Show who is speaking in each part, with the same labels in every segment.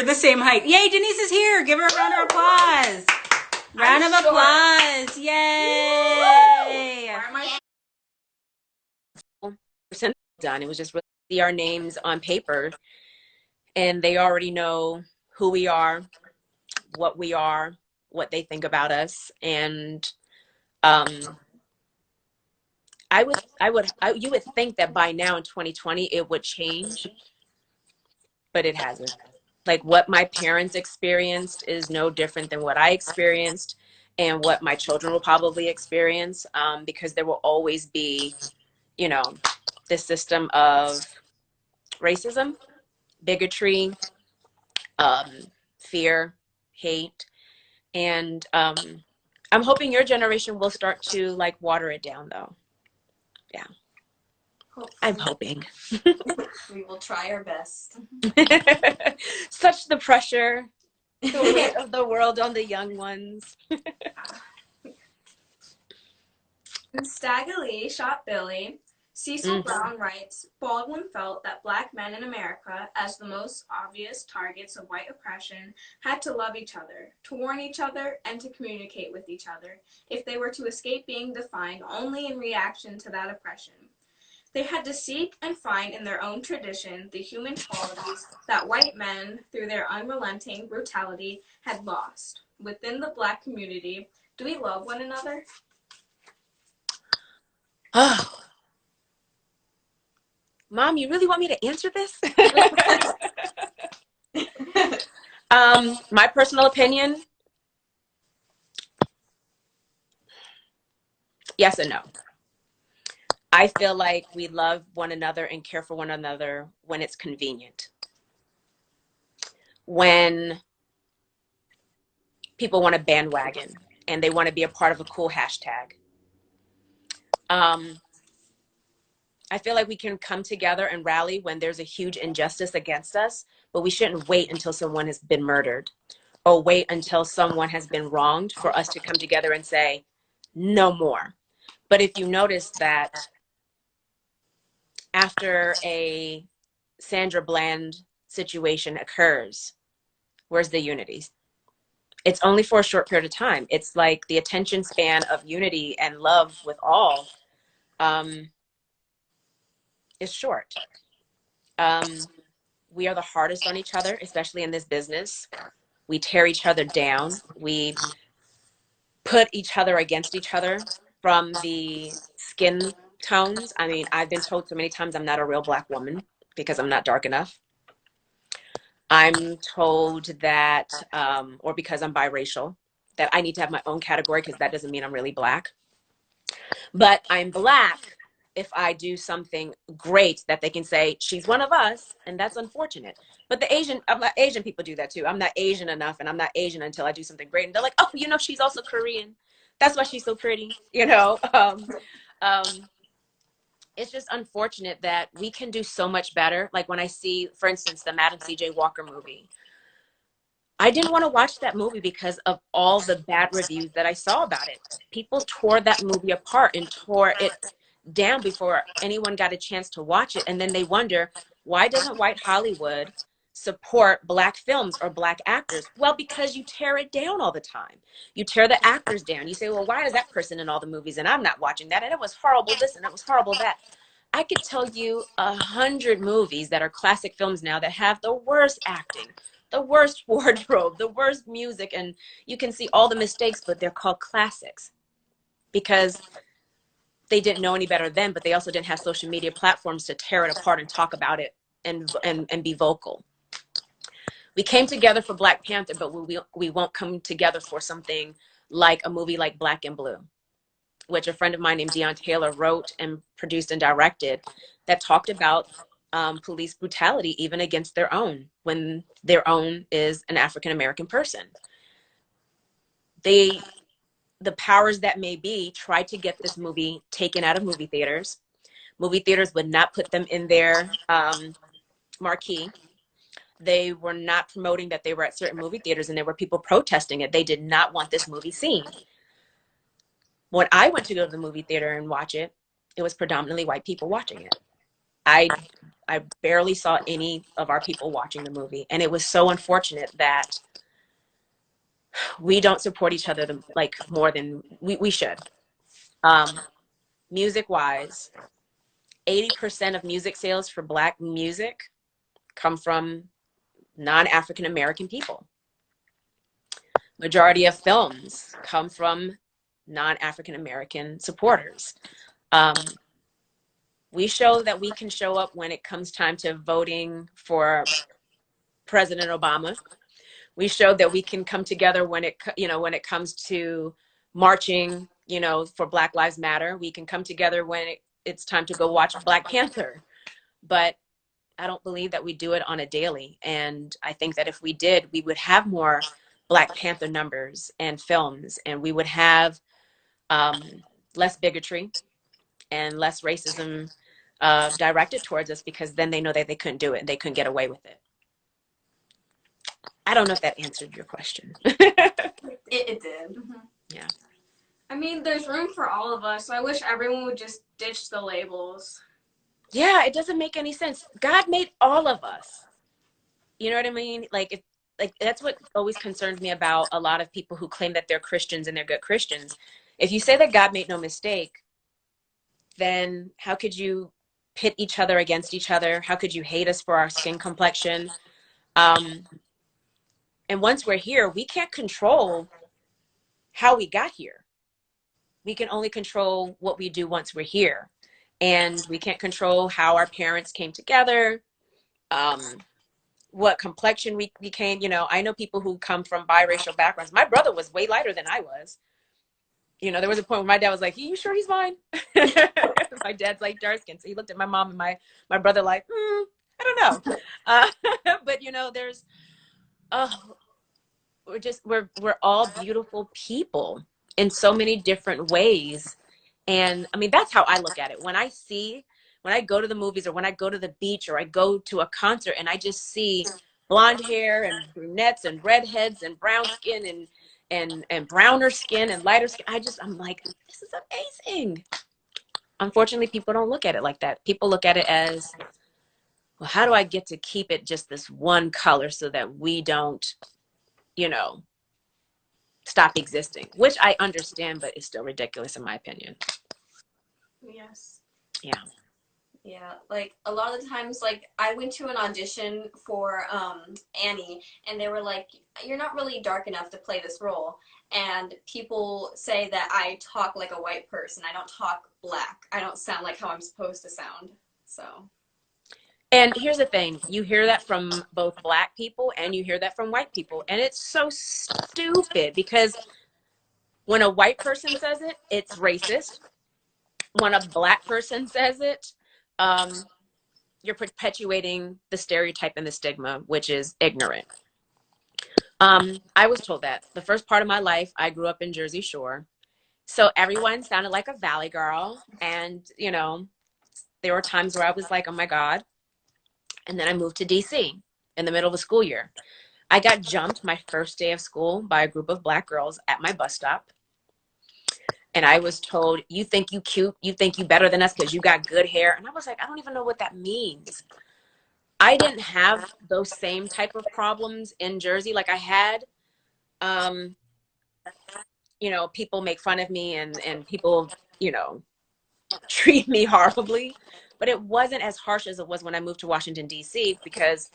Speaker 1: the same height. Yay, Denyce is here. Give her a round of applause. Round of applause. Yay.
Speaker 2: Why am I percent done? It was just really see our names on paper, and they already know who we are, what they think about us, and you would think that by now in 2020 it would change, but it hasn't. Like what my parents experienced is no different than what I experienced and what my children will probably experience, because there will always be, you know, this system of racism, bigotry, fear, hate, and I'm hoping your generation will start to like water it down, though. Yeah, I'm hoping.
Speaker 3: We will try our best.
Speaker 2: Such the pressure, the weight of the world on the young ones.
Speaker 3: Stagger Lee shot Billy. Cecil Brown writes, Baldwin felt that black men in America, as the most obvious targets of white oppression, had to love each other, to warn each other, and to communicate with each other, if they were to escape being defined only in reaction to that oppression. They had to seek and find in their own tradition the human qualities that white men, through their unrelenting brutality, had lost. Within the black community, do we love one another?
Speaker 2: Oh. Mom, you really want me to answer this? My personal opinion, yes and no. I feel like we love one another and care for one another when it's convenient. When people want to bandwagon and they want to be a part of a cool hashtag. I feel like we can come together and rally when there's a huge injustice against us, but we shouldn't wait until someone has been murdered or wait until someone has been wronged for us to come together and say, no more. But if you notice that after a Sandra Bland situation occurs, where's the unity? It's only for a short period of time. It's like the attention span of unity and love with all is short. We are the hardest on each other, especially in this business. We tear each other down. We put each other against each other from the skin tones. I mean, I've been told so many times I'm not a real black woman because I'm not dark enough. I'm told that, or because I'm biracial, that I need to have my own category because that doesn't mean I'm really black. But I'm black if I do something great that they can say, she's one of us, and that's unfortunate. But the Asian people do that too. I'm not Asian enough, and I'm not Asian until I do something great. And they're like, oh, you know, she's also Korean. That's why she's so pretty, you know? It's just unfortunate that we can do so much better. Like when I see, for instance, the Madam C.J. Walker movie, I didn't want to watch that movie because of all the bad reviews that I saw about it. People tore that movie apart and tore it down before anyone got a chance to watch it. And then they wonder, why doesn't white Hollywood support black films or black actors? Well, because you tear it down all the time. You tear the actors down. You say, well, why is that person in all the movies and I'm not watching that? And it was horrible this and it was horrible that. I could tell you 100 movies that are classic films now that have the worst acting, the worst wardrobe, the worst music, and you can see all the mistakes, but they're called classics because they didn't know any better then, but they also didn't have social media platforms to tear it apart and talk about it and be vocal. We came together for Black Panther, but we won't come together for something like a movie like Black and Blue, which a friend of mine named Deion Taylor wrote and produced and directed, that talked about police brutality even against their own, when their own is an African-American person. The powers that may be tried to get this movie taken out of movie theaters. Movie theaters would not put them in their marquee. They were not promoting that they were at certain movie theaters, and there were people protesting it. They did not want this movie seen. When I went to go to the movie theater and watch it, it was predominantly white people watching it. I I barely saw any of our people watching the movie. And it was so unfortunate that we don't support each other like more than we should. Music wise, 80% of music sales for Black music come from non-African American people. Majority of films come from non-African American supporters. We show that we can show up when it comes time to voting for President Obama. We showed that we can come together when when it comes to marching, for Black Lives Matter. We can come together when it's time to go watch Black Panther. But I don't believe that we do it on a daily. And I think that if we did, we would have more Black Panther numbers and films, and we would have less bigotry and less racism directed towards us, because then they know that they couldn't do it and they couldn't get away with it. I don't know if that answered your question.
Speaker 3: It did. Mm-hmm.
Speaker 2: Yeah.
Speaker 3: I mean, there's room for all of us, so I wish everyone would just ditch the labels.
Speaker 2: Yeah, it doesn't make any sense. God made all of us. You know what I mean? Like that's what always concerns me about a lot of people who claim that they're Christians and they're good Christians. If you say that God made no mistake, then how could you pit each other against each other? How could you hate us for our skin complexion? And once we're here, we can't control how we got here. We can only control what we do once we're here. And we can't control how our parents came together, what complexion we became. I know people who come from biracial backgrounds. My brother was way lighter than I was. There was a point where my dad was like, you sure he's fine? My dad's like dark skin. So he looked at my mom and my brother like, I don't know. But there's, we're all beautiful people in so many different ways. And I mean, that's how I look at it. When I go to the movies, or when I go to the beach, or I go to a concert and I just see blonde hair and brunettes and redheads and brown skin and browner skin and lighter skin, I'm like, this is amazing. Unfortunately, people don't look at it like that. People look at it as, well, how do I get to keep it just this one color so that we don't, stop existing, which I understand, but it's still ridiculous in my opinion.
Speaker 3: Yes.
Speaker 2: Yeah.
Speaker 3: Yeah, like a lot of the times, like I went to an audition for Annie, and they were like, you're not really dark enough to play this role. And people say that I talk like a white person. I don't talk Black. I don't sound like how I'm supposed to sound. So.
Speaker 2: And here's the thing, you hear that from both Black people and you hear that from white people. And it's so stupid, because when a white person says it, it's racist. When a Black person says it, you're perpetuating the stereotype and the stigma, which is ignorant. I was told that the first part of my life, I grew up in Jersey Shore. So everyone sounded like a Valley girl. And, there were times where I was like, oh my God. And then I moved to DC in the middle of the school year. I got jumped my first day of school by a group of Black girls at my bus stop. And I was told, you think you cute, you think you better than us because you got good hair. And I was like, I don't even know what that means. I didn't have those same type of problems in Jersey. Like I had, people make fun of me and people, treat me horribly. But it wasn't as harsh as it was when I moved to Washington, D.C., because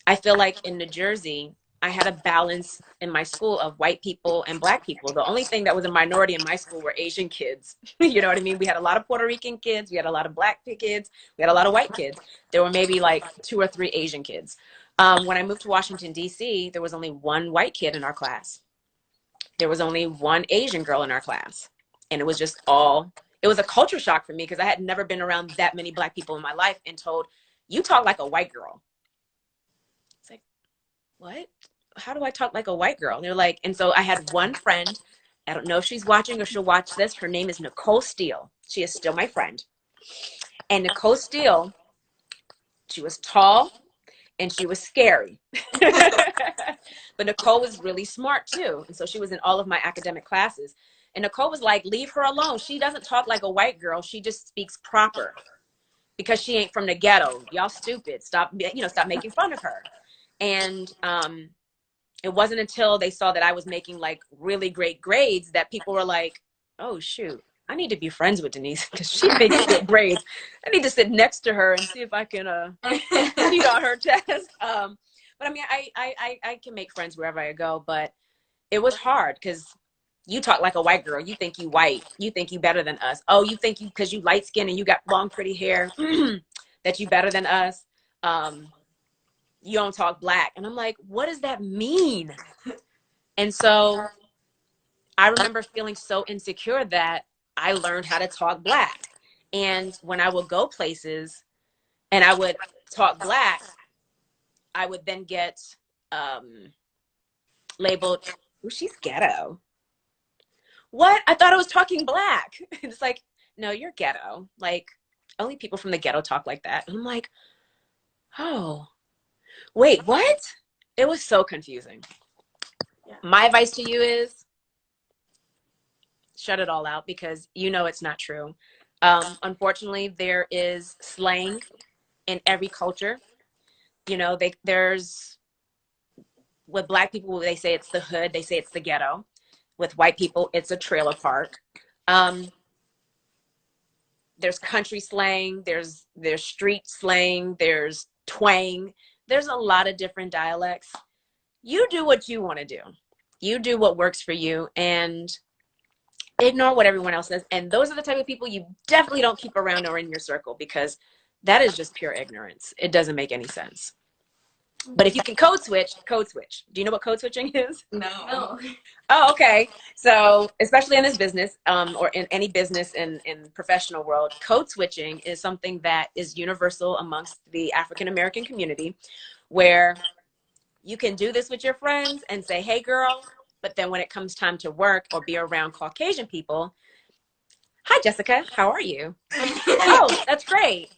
Speaker 2: I feel like in New Jersey, I had a balance in my school of white people and Black people. The only thing that was a minority in my school were Asian kids. You know what I mean? We had a lot of Puerto Rican kids. We had a lot of Black kids. We had a lot of white kids. There were maybe like 2 or 3 Asian kids. When I moved to Washington, D.C., there was only 1 white kid in our class. There was only 1 Asian girl in our class. And it was just it was a culture shock for me, because I had never been around that many Black people in my life and told, you talk like a white girl. It's like, what? How do I talk like a white girl? And they're like, and so I had one friend, I don't know if she's watching or she'll watch this. Her name is Nicole Steele. She is still my friend. And Nicole Steele, she was tall and she was scary. But Nicole was really smart too. And so she was in all of my academic classes. And Nicole was like, leave her alone. She doesn't talk like a white girl. She just speaks proper. because she ain't from the ghetto. Y'all stupid. Stop, stop making fun of her. And it wasn't until they saw that I was making like really great grades that people were like, oh shoot, I need to be friends with Denyce because she makes good grades. I need to sit next to her and see if I can cheat on her test. But I mean, I can make friends wherever I go, but it was hard because you talk like a white girl. You think you white. You think you better than us. Oh, you think you, because you light skin and you got long, pretty hair, that you better than us. You don't talk black. And I'm like, what does that mean? And so I remember feeling so insecure that I learned how to talk black. And when I would go places and I would talk black, I would then get labeled, oh, she's ghetto. What? I thought I was talking black. It's like, no, you're ghetto. Like, only people from the ghetto talk like that. And I'm like, oh, wait, what? It was so confusing. Yeah. My advice to you is shut it all out because you know it's not true. Unfortunately, there is slang in every culture. You know, there's, with black people, they say it's the hood. They say it's the ghetto. With white people, it's a trailer park. There's country slang, there's street slang, there's twang. There's a lot of different dialects. You do what you want to do. You do what works for you and ignore what everyone else says. And those are the type of people you definitely don't keep around or in your circle because that is just pure ignorance. It doesn't make any sense. But if you can code switch, code switch. Do you know what code switching is?
Speaker 3: No.
Speaker 2: Oh, okay. So especially in this business or in any business in professional world, code switching is something that is universal amongst the African-American community where you can do this with your friends and say, hey, girl. But then when it comes time to work or be around Caucasian people, hi, Jessica. How are you? Oh, that's great.